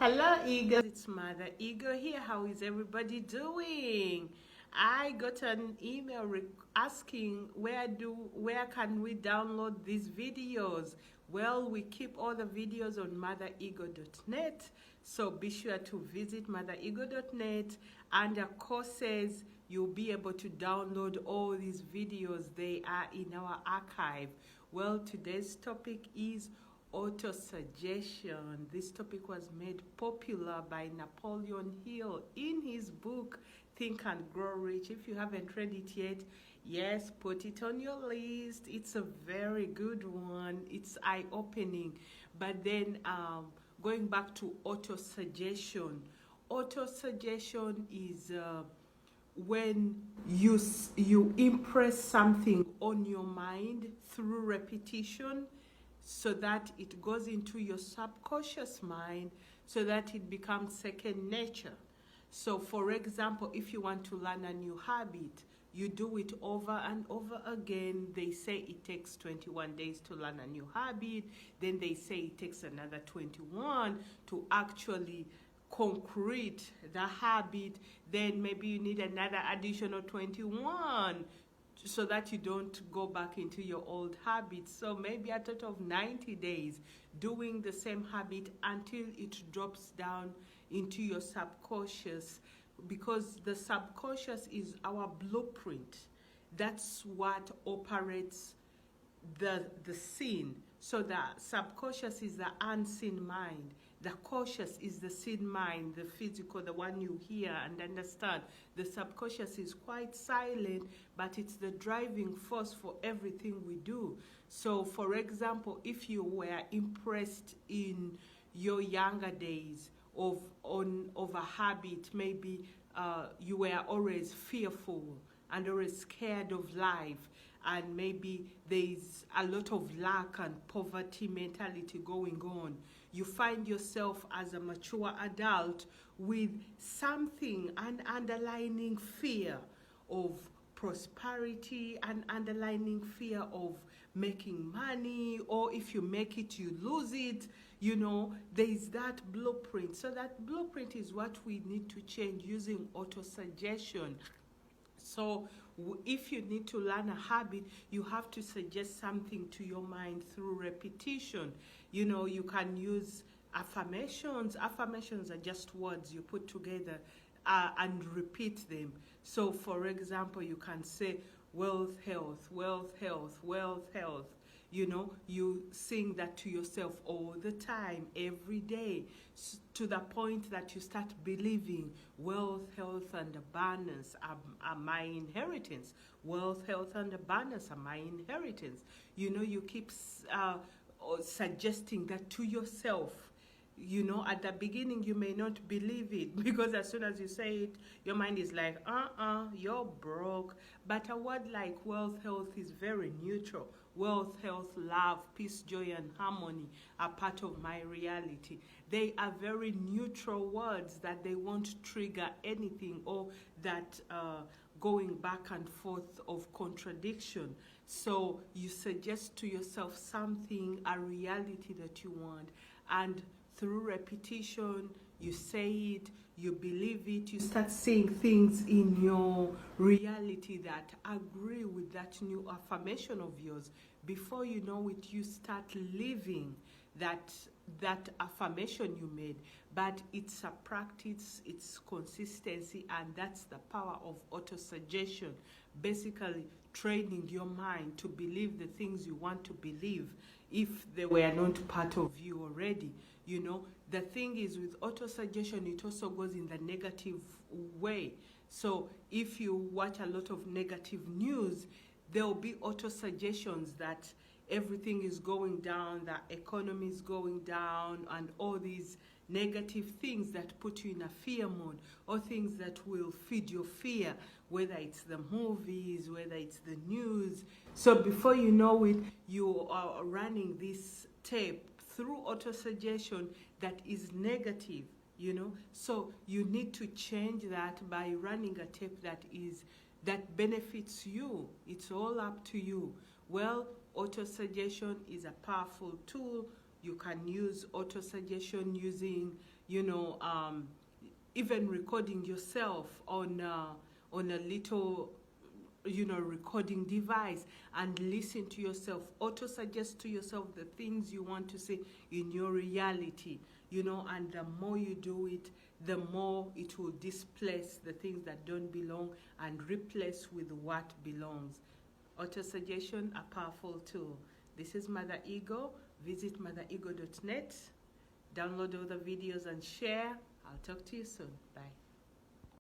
Hello, Ego. It's Mother Ego here. How is everybody doing? I got an email asking where can we download these videos. Well, we keep all the videos on motherego.net, so be sure to visit motherego.net. Under courses, you'll be able to download all these videos. They are in our archive. Well, today's topic is autosuggestion. This topic was made popular by Napoleon Hill in his book Think and Grow Rich. If you haven't read it yet, yes, put it on your list. It's a very good one. It's eye-opening. But then going back to autosuggestion. Autosuggestion is when you impress something on your mind through repetition, so that it goes into your subconscious mind, so that it becomes second nature. So for example, if you want to learn a new habit, you do it over and over again. They say it takes 21 days to learn a new habit. Then they say it takes another 21 to actually concrete the habit. Then maybe you need another additional 21 so that you don't go back into your old habits. So maybe a total of 90 days doing the same habit until it drops down into your subconscious, because the subconscious is our blueprint. That's what operates the scene. So the subconscious is the unseen mind. The conscious is the seen mind, the physical, the one you hear and understand. The subconscious is quite silent, but it's the driving force for everything we do. So, for example, if you were impressed in your younger days of a habit, maybe you were always fearful and always scared of life, and maybe there's a lot of lack and poverty mentality going on. You find yourself as a mature adult with something, an underlying fear of prosperity, an underlying fear of making money, or if you make it, you lose it. You know, there's that blueprint. So that blueprint is what we need to change using autosuggestion. So if you need to learn a habit, you have to suggest something to your mind through repetition. You know, you can use affirmations. Affirmations are just words you put together and repeat them. So for example, you can say wealth, health, wealth, health, wealth, health. You know, you sing that to yourself all the time, every day, to the point that you start believing wealth, health, and abundance are my inheritance. Wealth, health, and abundance are my inheritance. You know, you keep suggesting that to yourself. You know, at the beginning you may not believe it, because as soon as you say it, your mind is like, you're broke. But a word like wealth, health is very neutral. Wealth, health, love, peace, joy, and harmony are part of my reality. They are very neutral words that they won't trigger anything, or that going back and forth of contradiction. So you suggest to yourself something, a reality that you want, and through repetition, you say it, you believe it, you start seeing things in your reality that agree with that new affirmation of yours. Before you know it, you start living that affirmation you made. But it's a practice, it's consistency, and that's the power of autosuggestion. Basically, training your mind to believe the things you want to believe if they were not part of you already. You know, the thing is, with autosuggestion, it also goes in the negative way. So if you watch a lot of negative news, there will be autosuggestions that everything is going down, the economy is going down, and all these negative things that put you in a fear mode, or things that will feed your fear, whether it's the movies, whether it's the news. So before you know it, you are running this tape through autosuggestion that is negative, you know. So you need to change that by running a tape that benefits you. It's all up to you. Well, autosuggestion is a powerful tool You can use auto-suggestion using, even recording yourself on a little, recording device, and listen to yourself. Auto-suggest to yourself the things you want to say in your reality, and the more you do it, the more it will displace the things that don't belong and replace with what belongs. Auto-suggestion, a powerful tool. This is Mother Ego. Visit motherego.net. Download all the videos and share. I'll talk to you soon. Bye.